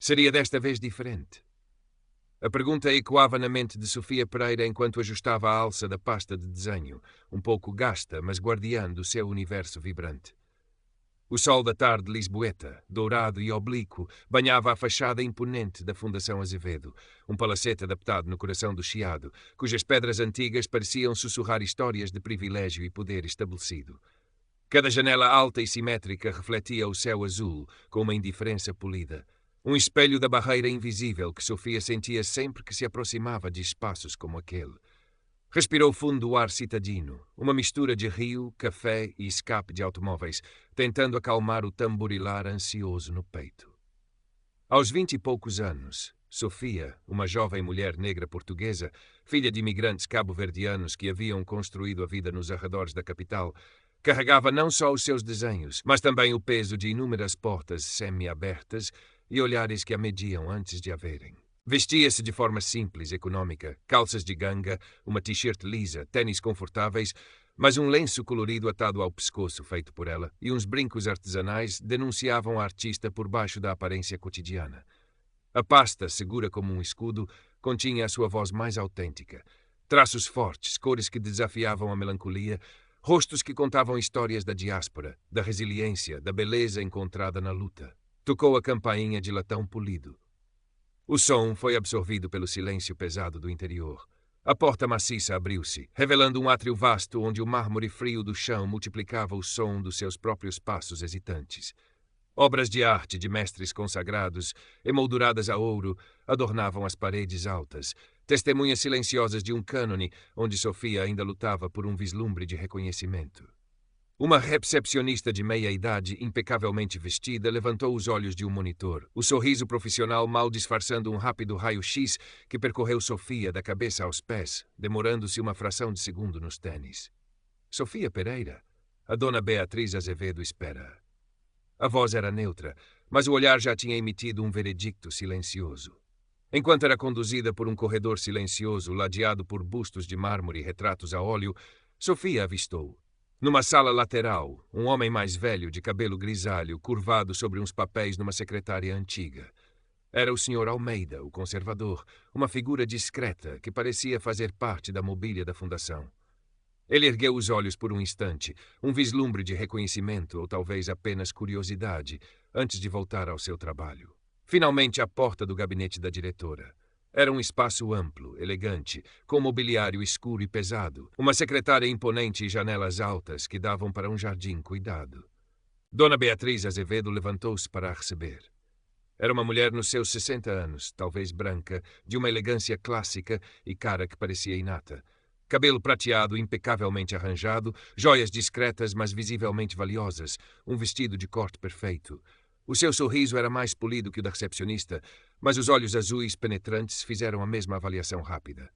Seria desta vez diferente? A pergunta ecoava na mente de Sofia Pereira enquanto ajustava a alça da pasta de desenho, um pouco gasta, mas guardiã do seu universo vibrante. O sol da tarde lisboeta, dourado e oblíquo, banhava a fachada imponente da Fundação Azevedo, um palacete adaptado no coração do Chiado, cujas pedras antigas pareciam sussurrar histórias de privilégio e poder estabelecido. Cada janela alta e simétrica refletia o céu azul, com uma indiferença polida. Um espelho da barreira invisível que Sofia sentia sempre que se aproximava de espaços como aquele. Respirou fundo o ar citadino, uma mistura de rio, café e escape de automóveis, tentando acalmar o tamborilar ansioso no peito. Aos 20 e poucos anos, Sofia, uma jovem mulher negra portuguesa, filha de imigrantes cabo-verdianos que haviam construído a vida nos arredores da capital, carregava não só os seus desenhos, mas também o peso de inúmeras portas semi-abertas e olhares que a mediam antes de a verem. Vestia-se de forma simples, econômica, calças de ganga, uma t-shirt lisa, tênis confortáveis, mas um lenço colorido atado ao pescoço feito por ela e uns brincos artesanais denunciavam a artista por baixo da aparência cotidiana. A pasta, segura como um escudo, continha a sua voz mais autêntica. Traços fortes, cores que desafiavam a melancolia, rostos que contavam histórias da diáspora, da resiliência, da beleza encontrada na luta. Tocou a campainha de latão polido. O som foi absorvido pelo silêncio pesado do interior. A porta maciça abriu-se, revelando um átrio vasto onde o mármore frio do chão multiplicava o som dos seus próprios passos hesitantes. Obras de arte de mestres consagrados, emolduradas a ouro, adornavam as paredes altas, testemunhas silenciosas de um cânone onde Sofia ainda lutava por um vislumbre de reconhecimento. Uma recepcionista de meia-idade, impecavelmente vestida, levantou os olhos de um monitor, o sorriso profissional mal disfarçando um rápido raio-x que percorreu Sofia da cabeça aos pés, demorando-se uma fração de segundo nos tênis. Sofia Pereira? A dona Beatriz Azevedo espera. A voz era neutra, mas o olhar já tinha emitido um veredicto silencioso. Enquanto era conduzida por um corredor silencioso, ladeado por bustos de mármore e retratos a óleo, Sofia avistou. Numa sala lateral, um homem mais velho, de cabelo grisalho, curvado sobre uns papéis numa secretária antiga. Era o Sr. Almeida, o conservador, uma figura discreta que parecia fazer parte da mobília da fundação. Ele ergueu os olhos por um instante, um vislumbre de reconhecimento ou talvez apenas curiosidade, antes de voltar ao seu trabalho. Finalmente, a porta do gabinete da diretora. Era um espaço amplo, elegante, com mobiliário escuro e pesado, uma secretária imponente e janelas altas que davam para um jardim cuidado. Dona Beatriz Azevedo levantou-se para a receber. Era uma mulher nos seus 60 anos, talvez branca, de uma elegância clássica e cara que parecia inata. Cabelo prateado impecavelmente arranjado, joias discretas mas visivelmente valiosas, um vestido de corte perfeito. O seu sorriso era mais polido que o da recepcionista, mas os olhos azuis penetrantes fizeram a mesma avaliação rápida.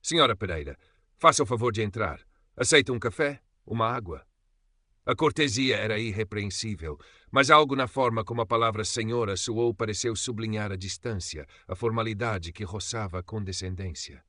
Senhora Pereira, faça o favor de entrar. Aceita um café? Uma água? A cortesia era irrepreensível, mas algo na forma como a palavra senhora soou pareceu sublinhar a distância, a formalidade que roçava a condescendência.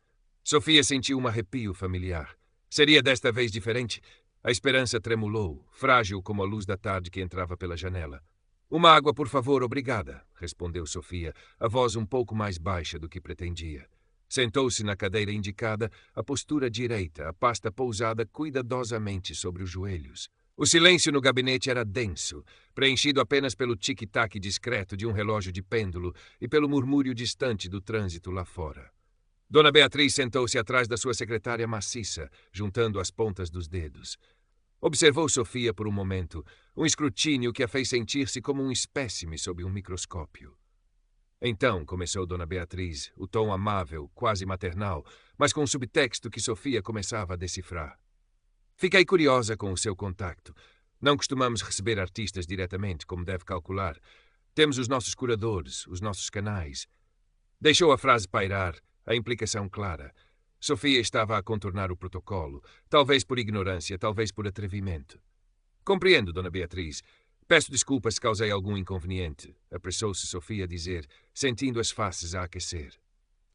Sofia sentiu um arrepio familiar. Seria desta vez diferente? A esperança tremulou, frágil como a luz da tarde que entrava pela janela. Uma água, por favor, obrigada, respondeu Sofia, a voz um pouco mais baixa do que pretendia. Sentou-se na cadeira indicada, a postura direita, a pasta pousada cuidadosamente sobre os joelhos. O silêncio no gabinete era denso, preenchido apenas pelo tic-tac discreto de um relógio de pêndulo e pelo murmúrio distante do trânsito lá fora. Dona Beatriz sentou-se atrás da sua secretária maciça, juntando as pontas dos dedos. Observou Sofia por um momento, um escrutínio que a fez sentir-se como um espécime sob um microscópio. Então, começou Dona Beatriz, o tom amável, quase maternal, mas com um subtexto que Sofia começava a decifrar. Fiquei curiosa com o seu contacto. Não costumamos receber artistas diretamente, como deve calcular. Temos os nossos curadores, os nossos canais. Deixou a frase pairar, a implicação clara. Sofia estava a contornar o protocolo, talvez por ignorância, talvez por atrevimento. Compreendo, Dona Beatriz. Peço desculpas se causei algum inconveniente, apressou-se Sofia a dizer, sentindo as faces a aquecer.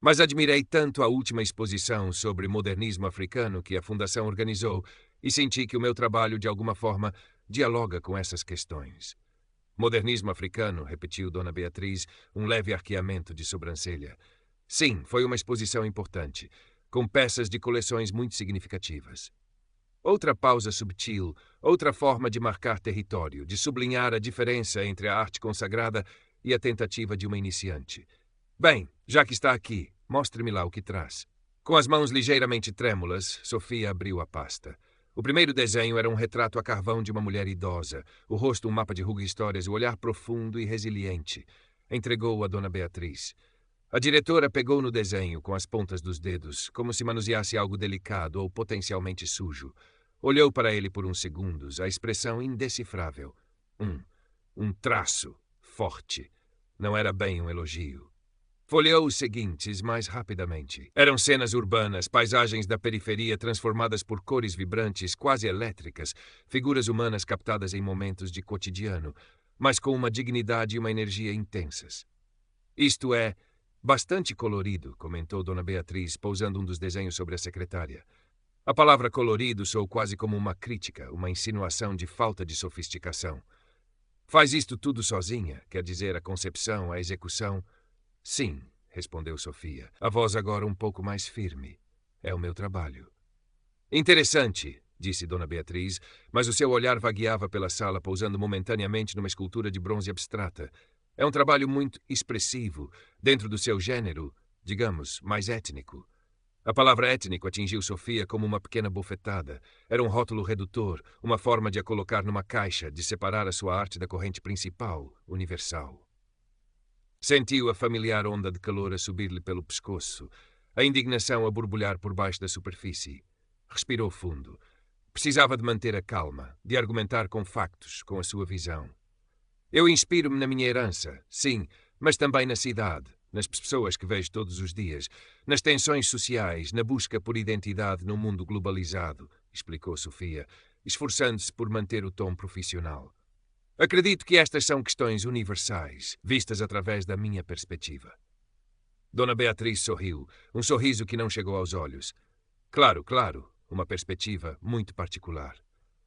Mas admirei tanto a última exposição sobre modernismo africano que a Fundação organizou e senti que o meu trabalho, de alguma forma, dialoga com essas questões. Modernismo africano, repetiu Dona Beatriz, um leve arqueamento de sobrancelha. Sim, foi uma exposição importante, com peças de coleções muito significativas. Outra pausa subtil, outra forma de marcar território, de sublinhar a diferença entre a arte consagrada e a tentativa de uma iniciante. Bem, já que está aqui, mostre-me lá o que traz. Com as mãos ligeiramente trêmulas, Sofia abriu a pasta. O primeiro desenho era um retrato a carvão de uma mulher idosa, o rosto um mapa de ruga-histórias, o olhar profundo e resiliente. Entregou-o a Dona Beatriz. A diretora pegou no desenho com as pontas dos dedos, como se manuseasse algo delicado ou potencialmente sujo. Olhou para ele por uns segundos, a expressão indecifrável. Um traço forte. Não era bem um elogio. Folheou os seguintes mais rapidamente. Eram cenas urbanas, paisagens da periferia transformadas por cores vibrantes, quase elétricas, figuras humanas captadas em momentos de cotidiano, mas com uma dignidade e uma energia intensas. Isto é, bastante colorido, comentou Dona Beatriz, pousando um dos desenhos sobre a secretária. A palavra colorido soou quase como uma crítica, uma insinuação de falta de sofisticação. Faz isto tudo sozinha, quer dizer, a concepção, a execução... Sim, respondeu Sofia, a voz agora um pouco mais firme. É o meu trabalho. Interessante, disse Dona Beatriz, mas o seu olhar vagueava pela sala, pousando momentaneamente numa escultura de bronze abstrata. É um trabalho muito expressivo, dentro do seu gênero, digamos, mais étnico. A palavra étnico atingiu Sofia como uma pequena bofetada. Era um rótulo redutor, uma forma de a colocar numa caixa, de separar a sua arte da corrente principal, universal. Sentiu a familiar onda de calor a subir-lhe pelo pescoço, a indignação a borbulhar por baixo da superfície. Respirou fundo. Precisava de manter a calma, de argumentar com factos, com a sua visão. Eu inspiro-me na minha herança, sim, mas também na cidade, nas pessoas que vejo todos os dias, nas tensões sociais, na busca por identidade num mundo globalizado, explicou Sofia, esforçando-se por manter o tom profissional. Acredito que estas são questões universais, vistas através da minha perspectiva. Dona Beatriz sorriu, um sorriso que não chegou aos olhos. Claro, uma perspectiva muito particular.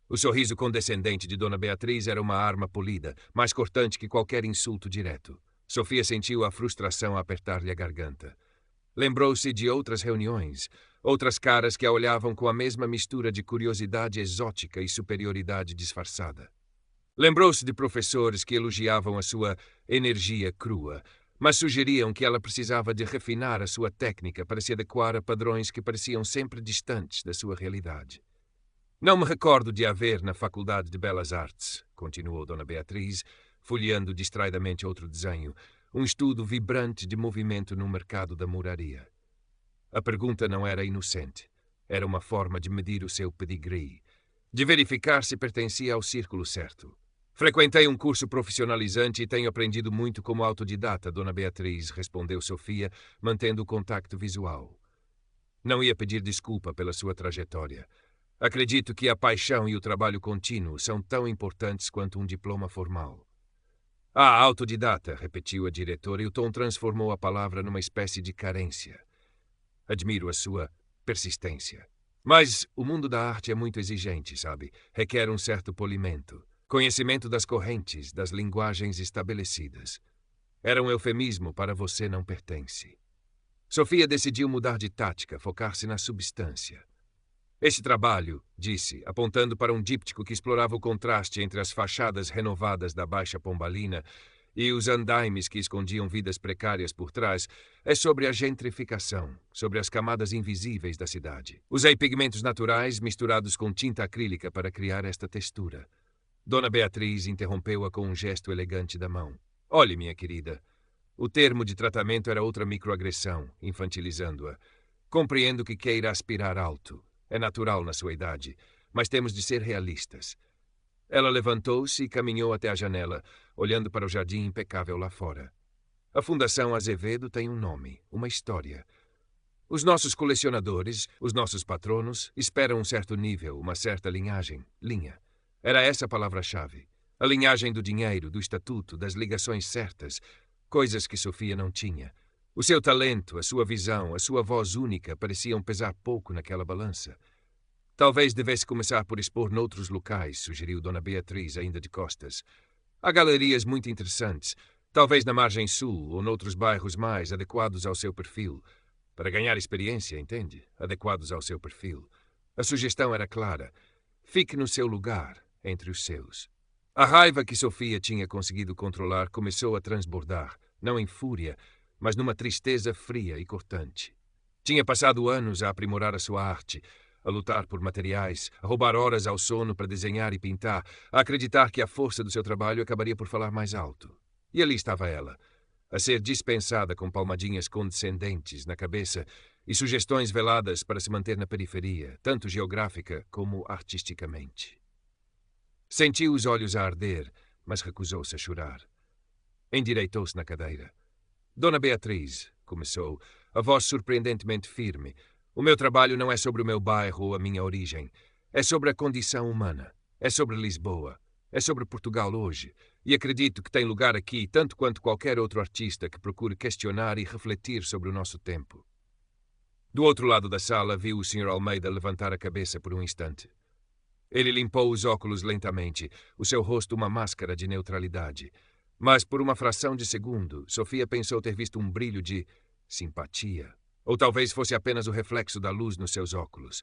O sorriso condescendente de Dona Beatriz era uma arma polida, mais cortante que qualquer insulto direto. Sofia sentiu a frustração a apertar-lhe a garganta. Lembrou-se de outras reuniões, outras caras que a olhavam com a mesma mistura de curiosidade exótica e superioridade disfarçada. Lembrou-se de professores que elogiavam a sua energia crua, mas sugeriam que ela precisava de refinar a sua técnica para se adequar a padrões que pareciam sempre distantes da sua realidade. Não me recordo de haver na Faculdade de Belas Artes, continuou Dona Beatriz, folheando distraidamente outro desenho, um estudo vibrante de movimento no mercado da moraria. A pergunta não era inocente. Era uma forma de medir o seu pedigree, de verificar se pertencia ao círculo certo. Frequentei um curso profissionalizante e tenho aprendido muito como autodidata, Dona Beatriz, respondeu Sofia, mantendo o contacto visual. Não ia pedir desculpa pela sua trajetória. Acredito que a paixão e o trabalho contínuo são tão importantes quanto um diploma formal. Ah, autodidata, repetiu a diretora, e o tom transformou a palavra numa espécie de carência. Admiro a sua persistência. Mas o mundo da arte é muito exigente, sabe? Requer um certo polimento. Conhecimento das correntes, das linguagens estabelecidas. Era um eufemismo para você não pertence. Sofia decidiu mudar de tática, focar-se na substância. Este trabalho, disse, apontando para um díptico que explorava o contraste entre as fachadas renovadas da Baixa Pombalina e os andaimes que escondiam vidas precárias por trás, é sobre a gentrificação, sobre as camadas invisíveis da cidade. Usei pigmentos naturais misturados com tinta acrílica para criar esta textura. Dona Beatriz interrompeu-a com um gesto elegante da mão. Olhe, minha querida, o termo de tratamento era outra microagressão, infantilizando-a. Compreendo que queira aspirar alto. É natural na sua idade, mas temos de ser realistas. Ela levantou-se e caminhou até a janela, olhando para o jardim impecável lá fora. A Fundação Azevedo tem um nome, uma história. Os nossos colecionadores, os nossos patronos, esperam um certo nível, uma certa linhagem, linha. Era essa a palavra-chave. A linhagem do dinheiro, do estatuto, das ligações certas, coisas que Sofia não tinha. O seu talento, a sua visão, a sua voz única pareciam pesar pouco naquela balança. Talvez devesse começar por expor noutros locais, sugeriu Dona Beatriz, ainda de costas. Há galerias muito interessantes, talvez na margem sul ou noutros bairros mais adequados ao seu perfil. Para ganhar experiência, entende? Adequados ao seu perfil. A sugestão era clara. Fique no seu lugar, entre os seus. A raiva que Sofia tinha conseguido controlar começou a transbordar, não em fúria, mas numa tristeza fria e cortante. Tinha passado anos a aprimorar a sua arte, a lutar por materiais, a roubar horas ao sono para desenhar e pintar, a acreditar que a força do seu trabalho acabaria por falar mais alto. E ali estava ela, a ser dispensada com palmadinhas condescendentes na cabeça e sugestões veladas para se manter na periferia, tanto geográfica como artisticamente. Sentiu os olhos a arder, mas recusou-se a chorar. Endireitou-se na cadeira. Dona Beatriz, começou, a voz surpreendentemente firme. O meu trabalho não é sobre o meu bairro ou a minha origem. É sobre a condição humana. É sobre Lisboa. É sobre Portugal hoje. E acredito que tem lugar aqui tanto quanto qualquer outro artista que procure questionar e refletir sobre o nosso tempo. Do outro lado da sala, viu o Sr. Almeida levantar a cabeça por um instante. Ele limpou os óculos lentamente, o seu rosto uma máscara de neutralidade. Mas, por uma fração de segundo, Sofia pensou ter visto um brilho de simpatia. Ou talvez fosse apenas o reflexo da luz nos seus óculos.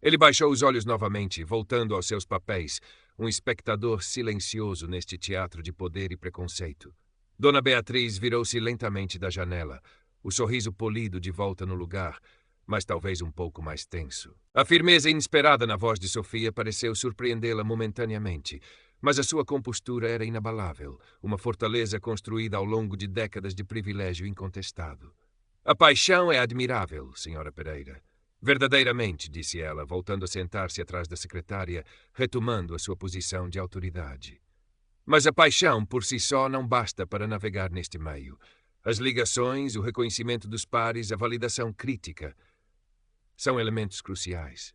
Ele baixou os olhos novamente, voltando aos seus papéis, um espectador silencioso neste teatro de poder e preconceito. Dona Beatriz virou-se lentamente da janela, o sorriso polido de volta no lugar, mas talvez um pouco mais tenso. A firmeza inesperada na voz de Sofia pareceu surpreendê-la momentaneamente, mas a sua compostura era inabalável, uma fortaleza construída ao longo de décadas de privilégio incontestado. A paixão é admirável, Sra. Pereira. Verdadeiramente, disse ela, voltando a sentar-se atrás da secretária, retomando a sua posição de autoridade. Mas a paixão por si só não basta para navegar neste meio. As ligações, o reconhecimento dos pares, a validação crítica são elementos cruciais.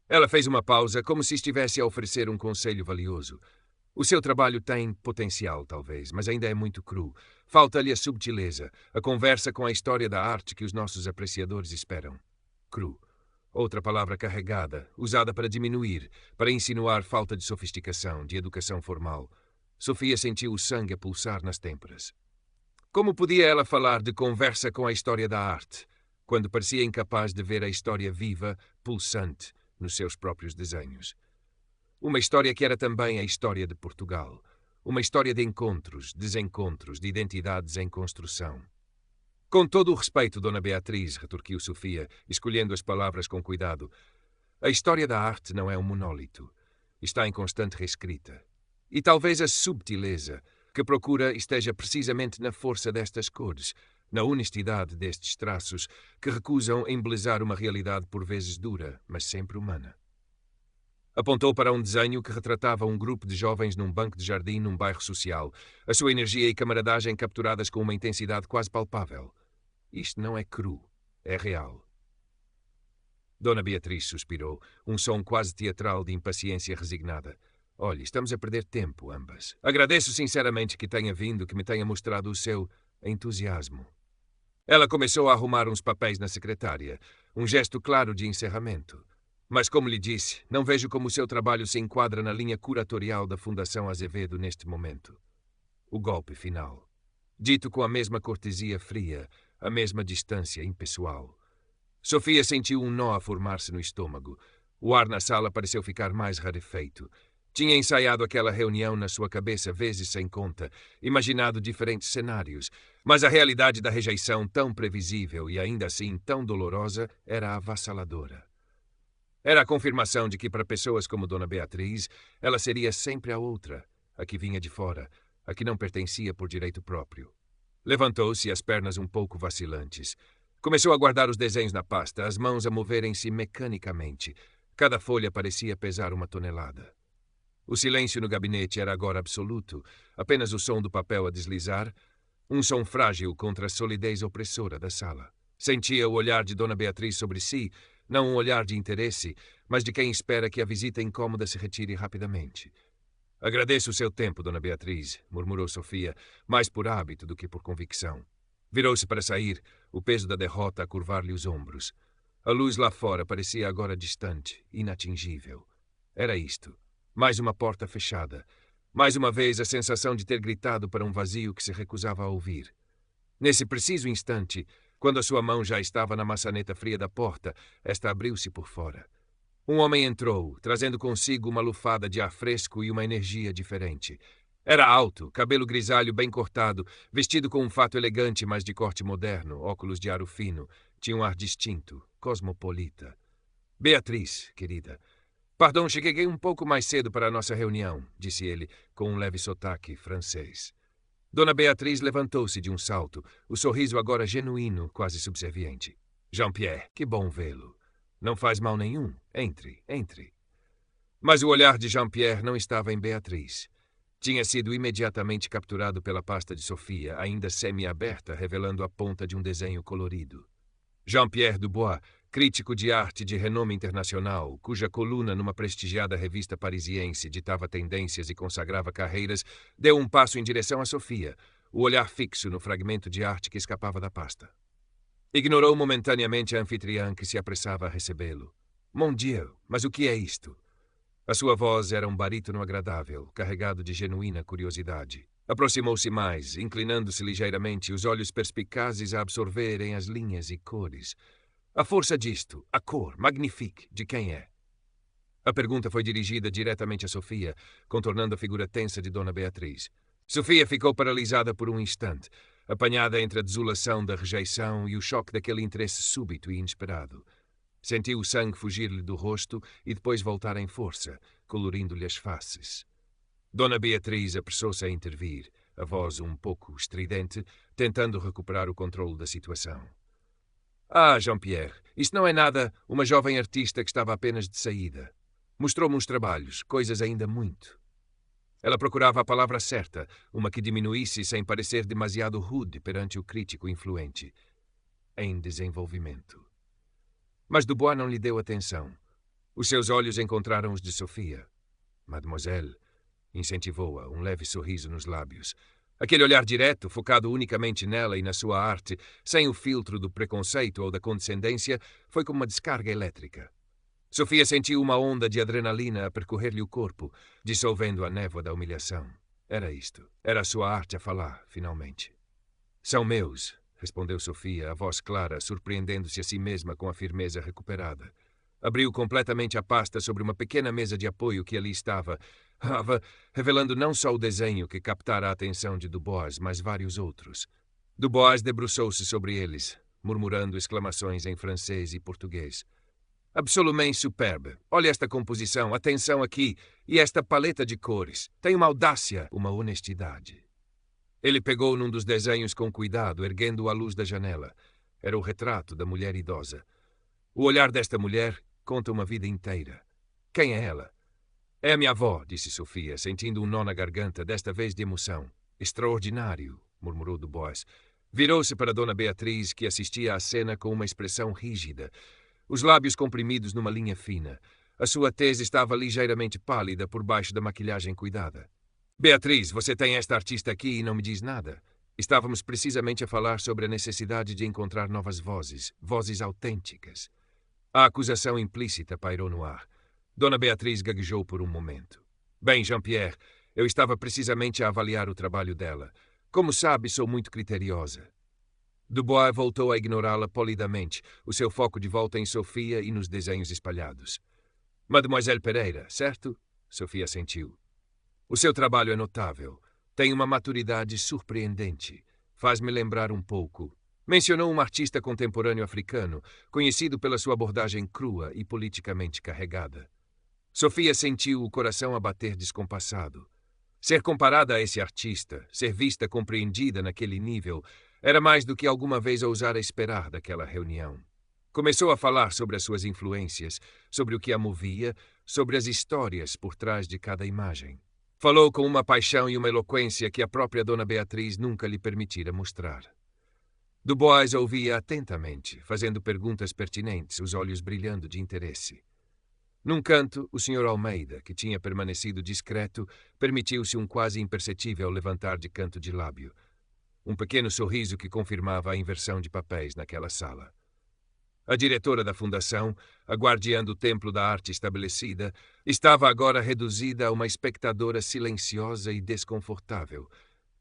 Ela fez uma pausa, como se estivesse a oferecer um conselho valioso. O seu trabalho tem potencial, talvez, mas ainda é muito cru. Falta-lhe a subtileza, a conversa com a história da arte que os nossos apreciadores esperam. Cru. Outra palavra carregada, usada para diminuir, para insinuar falta de sofisticação, de educação formal. Sofia sentiu o sangue a pulsar nas têmporas. Como podia ela falar de conversa com a história da arte, quando parecia incapaz de ver a história viva, pulsante, nos seus próprios desenhos? Uma história que era também a história de Portugal. Uma história de encontros, desencontros, de identidades em construção. Com todo o respeito, Dona Beatriz, retorquiu Sofia, escolhendo as palavras com cuidado, a história da arte não é um monólito. Está em constante reescrita. E talvez a subtileza que procura esteja precisamente na força destas cores, na honestidade destes traços que recusam embelezar uma realidade por vezes dura, mas sempre humana. Apontou para um desenho que retratava um grupo de jovens num banco de jardim num bairro social, a sua energia e camaradagem capturadas com uma intensidade quase palpável. Isto não é cru, é real. Dona Beatriz suspirou, um som quase teatral de impaciência resignada. Olhe, estamos a perder tempo, ambas. Agradeço sinceramente que tenha vindo, que me tenha mostrado o seu entusiasmo. Ela começou a arrumar uns papéis na secretária, um gesto claro de encerramento. Mas, como lhe disse, não vejo como o seu trabalho se enquadra na linha curatorial da Fundação Azevedo neste momento. O golpe final. Dito com a mesma cortesia fria, a mesma distância impessoal. Sofia sentiu um nó a formar-se no estômago. O ar na sala pareceu ficar mais rarefeito. Tinha ensaiado aquela reunião na sua cabeça vezes sem conta, imaginado diferentes cenários, mas a realidade da rejeição, tão previsível e ainda assim tão dolorosa, era avassaladora. Era a confirmação de que, para pessoas como Dona Beatriz, ela seria sempre a outra, a que vinha de fora, a que não pertencia por direito próprio. Levantou-se, as pernas um pouco vacilantes. Começou a guardar os desenhos na pasta, as mãos a moverem-se mecanicamente. Cada folha parecia pesar uma tonelada. O silêncio no gabinete era agora absoluto, apenas o som do papel a deslizar, um som frágil contra a solidez opressora da sala. Sentia o olhar de Dona Beatriz sobre si, não um olhar de interesse, mas de quem espera que a visita incômoda se retire rapidamente. Agradeço o seu tempo, Dona Beatriz, murmurou Sofia, mais por hábito do que por convicção. Virou-se para sair, o peso da derrota a curvar-lhe os ombros. A luz lá fora parecia agora distante, inatingível. Era isto. Mais uma porta fechada. Mais uma vez, a sensação de ter gritado para um vazio que se recusava a ouvir. Nesse preciso instante, quando a sua mão já estava na maçaneta fria da porta, esta abriu-se por fora. Um homem entrou, trazendo consigo uma lufada de ar fresco e uma energia diferente. Era alto, cabelo grisalho bem cortado, vestido com um fato elegante, mas de corte moderno, óculos de aro fino. Tinha um ar distinto, cosmopolita. Beatriz, querida. Pardon, cheguei um pouco mais cedo para a nossa reunião, disse ele, com um leve sotaque francês. Dona Beatriz levantou-se de um salto, o sorriso agora genuíno, quase subserviente. Jean-Pierre, que bom vê-lo. Não faz mal nenhum. Entre, entre. Mas o olhar de Jean-Pierre não estava em Beatriz. Tinha sido imediatamente capturado pela pasta de Sofia, ainda semi-aberta, revelando a ponta de um desenho colorido. Jean-Pierre Dubois, crítico de arte de renome internacional, cuja coluna numa prestigiada revista parisiense ditava tendências e consagrava carreiras, deu um passo em direção a Sofia, o olhar fixo no fragmento de arte que escapava da pasta. Ignorou momentaneamente a anfitriã que se apressava a recebê-lo. Mon Dieu, mas o que é isto? A sua voz era um barítono agradável, carregado de genuína curiosidade. Aproximou-se mais, inclinando-se ligeiramente, os olhos perspicazes a absorverem as linhas e cores. A força disto, a cor, magnifique, de quem é? A pergunta foi dirigida diretamente a Sofia, contornando a figura tensa de Dona Beatriz. Sofia ficou paralisada por um instante, apanhada entre a desolação da rejeição e o choque daquele interesse súbito e inesperado. Sentiu o sangue fugir-lhe do rosto e depois voltar em força, colorindo-lhe as faces. Dona Beatriz apressou-se a intervir, a voz um pouco estridente, tentando recuperar o controle da situação. Ah, Jean-Pierre, isso não é nada, uma jovem artista que estava apenas de saída. Mostrou-me uns trabalhos, coisas ainda muito. Ela procurava a palavra certa, uma que diminuísse sem parecer demasiado rude perante o crítico influente. Em desenvolvimento. Mas Dubois não lhe deu atenção. Os seus olhos encontraram os de Sofia. Mademoiselle, incentivou-a, um leve sorriso nos lábios. Aquele olhar direto, focado unicamente nela e na sua arte, sem o filtro do preconceito ou da condescendência, foi como uma descarga elétrica. Sofia sentiu uma onda de adrenalina a percorrer-lhe o corpo, dissolvendo a névoa da humilhação. Era isto. Era a sua arte a falar, finalmente. São meus, respondeu Sofia, a voz clara, surpreendendo-se a si mesma com a firmeza recuperada. Abriu completamente a pasta sobre uma pequena mesa de apoio que ali estava, revelando não só o desenho que captara a atenção de Dubois, mas vários outros. Dubois debruçou-se sobre eles, murmurando exclamações em francês e português. Absolutamente superbe. Olha esta composição, atenção aqui, e esta paleta de cores. Tem uma audácia, uma honestidade. Ele pegou num dos desenhos com cuidado, erguendo-o à luz da janela. Era o retrato da mulher idosa. O olhar desta mulher conta uma vida inteira. Quem é ela? É a minha avó, disse Sofia, sentindo um nó na garganta, desta vez de emoção. Extraordinário, murmurou Dubois. Virou-se para Dona Beatriz, que assistia à cena com uma expressão rígida, os lábios comprimidos numa linha fina. A sua tez estava ligeiramente pálida por baixo da maquilhagem cuidada. Beatriz, você tem esta artista aqui e não me diz nada. Estávamos precisamente a falar sobre a necessidade de encontrar novas vozes, vozes autênticas. A acusação implícita pairou no ar. Dona Beatriz gaguejou por um momento. Bem, Jean-Pierre, eu estava precisamente a avaliar o trabalho dela. Como sabe, sou muito criteriosa. Dubois voltou a ignorá-la polidamente, o seu foco de volta em Sofia e nos desenhos espalhados. Mademoiselle Pereira, certo? Sofia assentiu. O seu trabalho é notável. Tem uma maturidade surpreendente. Faz-me lembrar um pouco. Mencionou um artista contemporâneo africano, conhecido pela sua abordagem crua e politicamente carregada. Sofia sentiu o coração a bater descompassado. Ser comparada a esse artista, ser vista compreendida naquele nível, era mais do que alguma vez ousara esperar daquela reunião. Começou a falar sobre as suas influências, sobre o que a movia, sobre as histórias por trás de cada imagem. Falou com uma paixão e uma eloquência que a própria Dona Beatriz nunca lhe permitira mostrar. Dubois ouvia atentamente, fazendo perguntas pertinentes, os olhos brilhando de interesse. Num canto, o Sr. Almeida, que tinha permanecido discreto, permitiu-se um quase imperceptível levantar de canto de lábio. Um pequeno sorriso que confirmava a inversão de papéis naquela sala. A diretora da fundação, a guardiã do templo da arte estabelecida, estava agora reduzida a uma espectadora silenciosa e desconfortável,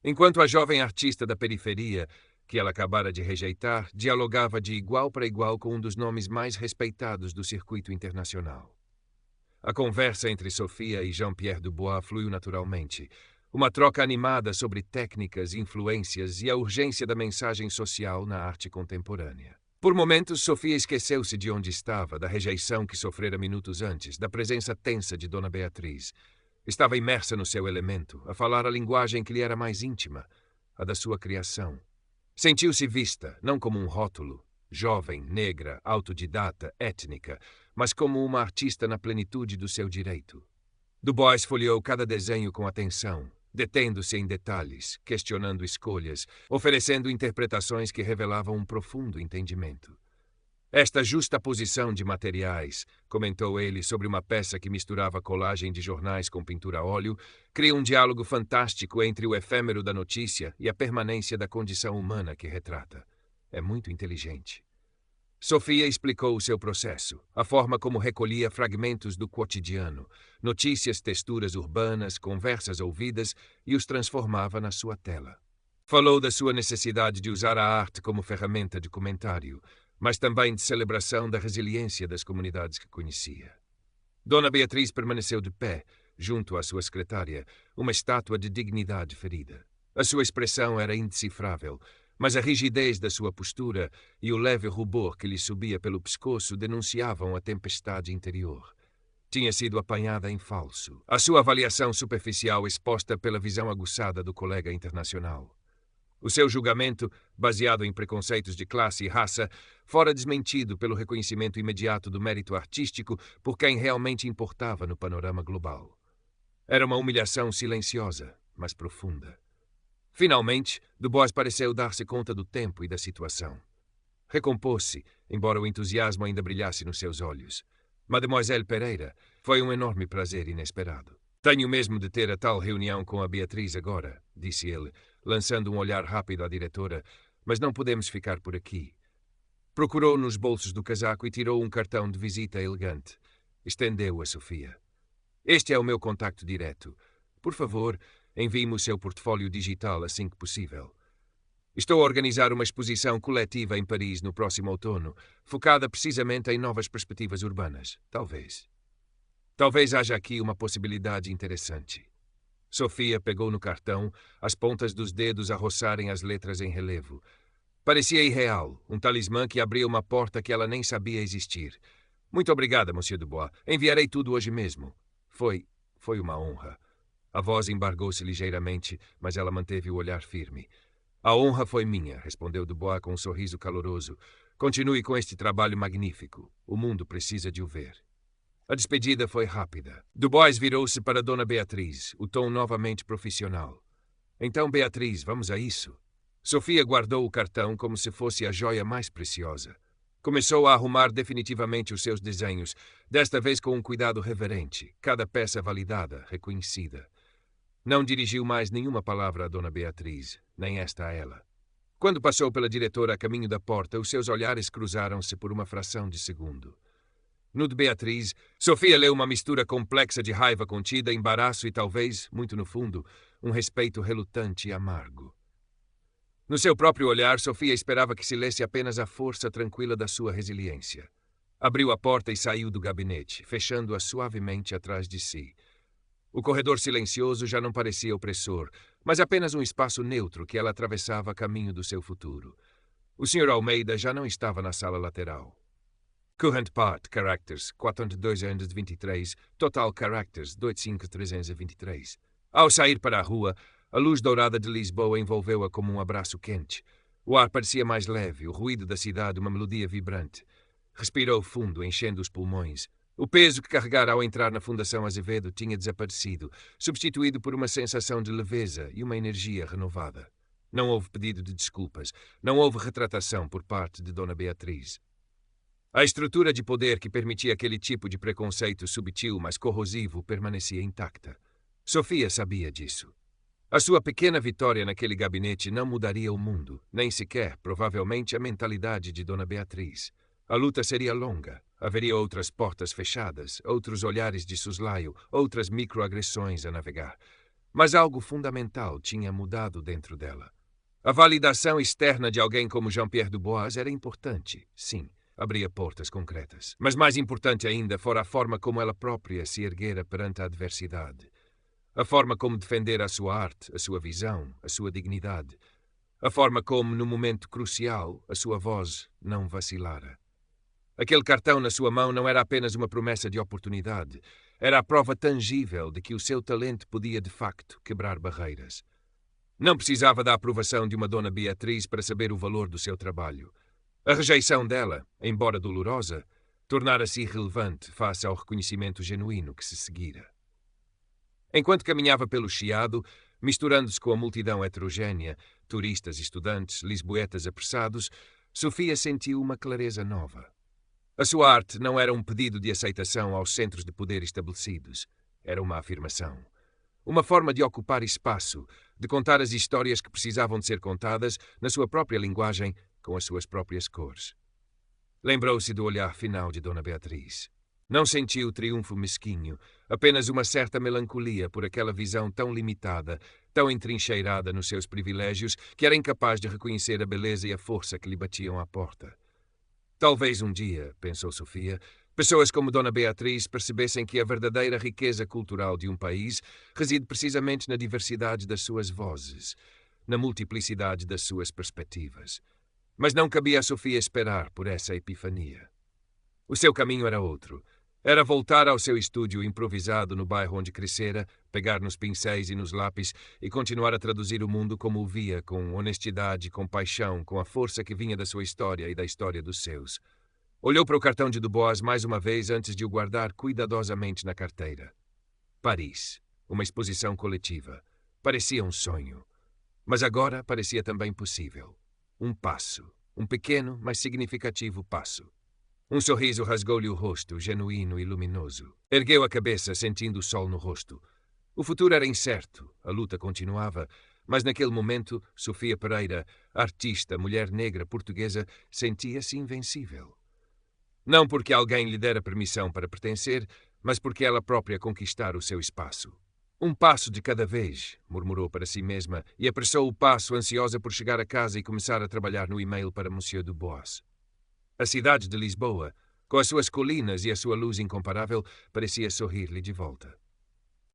enquanto a jovem artista da periferia, que ela acabara de rejeitar, dialogava de igual para igual com um dos nomes mais respeitados do circuito internacional. A conversa entre Sofia e Jean-Pierre Dubois fluiu naturalmente, uma troca animada sobre técnicas, influências e a urgência da mensagem social na arte contemporânea. Por momentos, Sofia esqueceu-se de onde estava, da rejeição que sofrera minutos antes, da presença tensa de Dona Beatriz. Estava imersa no seu elemento, a falar a linguagem que lhe era mais íntima, a da sua criação. Sentiu-se vista, não como um rótulo, jovem, negra, autodidata, étnica, mas como uma artista na plenitude do seu direito. Dubois folheou cada desenho com atenção, detendo-se em detalhes, questionando escolhas, oferecendo interpretações que revelavam um profundo entendimento. Esta justa posição de materiais, comentou ele sobre uma peça que misturava colagem de jornais com pintura a óleo, cria um diálogo fantástico entre o efêmero da notícia e a permanência da condição humana que retrata. É muito inteligente. Sofia explicou o seu processo, a forma como recolhia fragmentos do cotidiano, notícias, texturas urbanas, conversas ouvidas e os transformava na sua tela. Falou da sua necessidade de usar a arte como ferramenta de comentário, mas também de celebração da resiliência das comunidades que conhecia. Dona Beatriz permaneceu de pé, junto à sua secretária, uma estátua de dignidade ferida. A sua expressão era indecifrável, mas a rigidez da sua postura e o leve rubor que lhe subia pelo pescoço denunciavam a tempestade interior. Tinha sido apanhada em falso. A sua avaliação superficial exposta pela visão aguçada do colega internacional. O seu julgamento, baseado em preconceitos de classe e raça, fora desmentido pelo reconhecimento imediato do mérito artístico por quem realmente importava no panorama global. Era uma humilhação silenciosa, mas profunda. Finalmente, Dubois pareceu dar-se conta do tempo e da situação. Recompôs-se, embora o entusiasmo ainda brilhasse nos seus olhos. Mademoiselle Pereira, foi um enorme prazer inesperado. Tenho mesmo de ter a tal reunião com a Beatriz agora, disse ele, lançando um olhar rápido à diretora, mas não podemos ficar por aqui. Procurou nos bolsos do casaco e tirou um cartão de visita elegante. Estendeu-o a Sofia. Este é o meu contacto direto. Por favor, envie-me o seu portfólio digital assim que possível. Estou a organizar uma exposição coletiva em Paris no próximo outono, focada precisamente em novas perspectivas urbanas. Talvez haja aqui uma possibilidade interessante. Sofia pegou no cartão, as pontas dos dedos a roçarem as letras em relevo. Parecia irreal, um talismã que abria uma porta que ela nem sabia existir. Muito obrigada, Monsieur Dubois. Enviarei tudo hoje mesmo. Foi uma honra. A voz embargou-se ligeiramente, mas ela manteve o olhar firme. A honra foi minha, respondeu Dubois com um sorriso caloroso. Continue com este trabalho magnífico. O mundo precisa de o ver. A despedida foi rápida. Dubois virou-se para Dona Beatriz, o tom novamente profissional. Então, Beatriz, vamos a isso? Sofia guardou o cartão como se fosse a joia mais preciosa. Começou a arrumar definitivamente os seus desenhos, desta vez com um cuidado reverente, cada peça validada, reconhecida. Não dirigiu mais nenhuma palavra a Dona Beatriz, nem esta a ela. Quando passou pela diretora a caminho da porta, os seus olhares cruzaram-se por uma fração de segundo. No de Beatriz, Sofia leu uma mistura complexa de raiva contida, embaraço e talvez, muito no fundo, um respeito relutante e amargo. No seu próprio olhar, Sofia esperava que se lesse apenas a força tranquila da sua resiliência. Abriu a porta e saiu do gabinete, fechando-a suavemente atrás de si. O corredor silencioso já não parecia opressor, mas apenas um espaço neutro que ela atravessava a caminho do seu futuro. O Sr. Almeida já não estava na sala lateral. Current Part Characters 40223, Total Characters 25323. Ao sair para a rua, a luz dourada de Lisboa envolveu-a como um abraço quente. O ar parecia mais leve, o ruído da cidade uma melodia vibrante. Respirou fundo, enchendo os pulmões. O peso que carregara ao entrar na Fundação Azevedo tinha desaparecido, substituído por uma sensação de leveza e uma energia renovada. Não houve pedido de desculpas, não houve retratação por parte de Dona Beatriz. A estrutura de poder que permitia aquele tipo de preconceito subtil, mas corrosivo, permanecia intacta. Sofia sabia disso. A sua pequena vitória naquele gabinete não mudaria o mundo, nem sequer, provavelmente, a mentalidade de Dona Beatriz. A luta seria longa. Haveria outras portas fechadas, outros olhares de soslaio, outras microagressões a navegar. Mas algo fundamental tinha mudado dentro dela. A validação externa de alguém como Jean-Pierre Dubois era importante, sim, abria portas concretas. Mas mais importante ainda fora a forma como ela própria se erguera perante a adversidade. A forma como defendera a sua arte, a sua visão, a sua dignidade. A forma como, no momento crucial, a sua voz não vacilara. Aquele cartão na sua mão não era apenas uma promessa de oportunidade. Era a prova tangível de que o seu talento podia, de facto, quebrar barreiras. Não precisava da aprovação de uma Dona Beatriz para saber o valor do seu trabalho. A rejeição dela, embora dolorosa, tornara-se irrelevante face ao reconhecimento genuíno que se seguira. Enquanto caminhava pelo Chiado, misturando-se com a multidão heterogénea, turistas, estudantes, lisboetas apressados, Sofia sentiu uma clareza nova. A sua arte não era um pedido de aceitação aos centros de poder estabelecidos. Era uma afirmação. Uma forma de ocupar espaço, de contar as histórias que precisavam de ser contadas na sua própria linguagem, com as suas próprias cores. Lembrou-se do olhar final de Dona Beatriz. Não sentiu triunfo mesquinho, apenas uma certa melancolia por aquela visão tão limitada, tão entrincheirada nos seus privilégios, que era incapaz de reconhecer a beleza e a força que lhe batiam à porta. Talvez um dia, pensou Sofia, pessoas como Dona Beatriz percebessem que a verdadeira riqueza cultural de um país reside precisamente na diversidade das suas vozes, na multiplicidade das suas perspectivas. Mas não cabia a Sofia esperar por essa epifania. O seu caminho era outro. Era voltar ao seu estúdio improvisado no bairro onde crescera, pegar nos pincéis e nos lápis e continuar a traduzir o mundo como o via, com honestidade, com paixão, com a força que vinha da sua história e da história dos seus. Olhou para o cartão de Dubois mais uma vez antes de o guardar cuidadosamente na carteira. Paris. Uma exposição coletiva. Parecia um sonho. Mas agora parecia também possível. Um passo. Um pequeno, mas significativo passo. Um sorriso rasgou-lhe o rosto, genuíno e luminoso. Ergueu a cabeça, sentindo o sol no rosto. O futuro era incerto, a luta continuava, mas naquele momento, Sofia Pereira, artista, mulher negra portuguesa, sentia-se invencível. Não porque alguém lhe dera permissão para pertencer, mas porque ela própria conquistara o seu espaço. Um passo de cada vez, murmurou para si mesma, e apressou o passo, ansiosa por chegar a casa e começar a trabalhar no e-mail para Monsieur Dubois. A cidade de Lisboa, com as suas colinas e a sua luz incomparável, parecia sorrir-lhe de volta.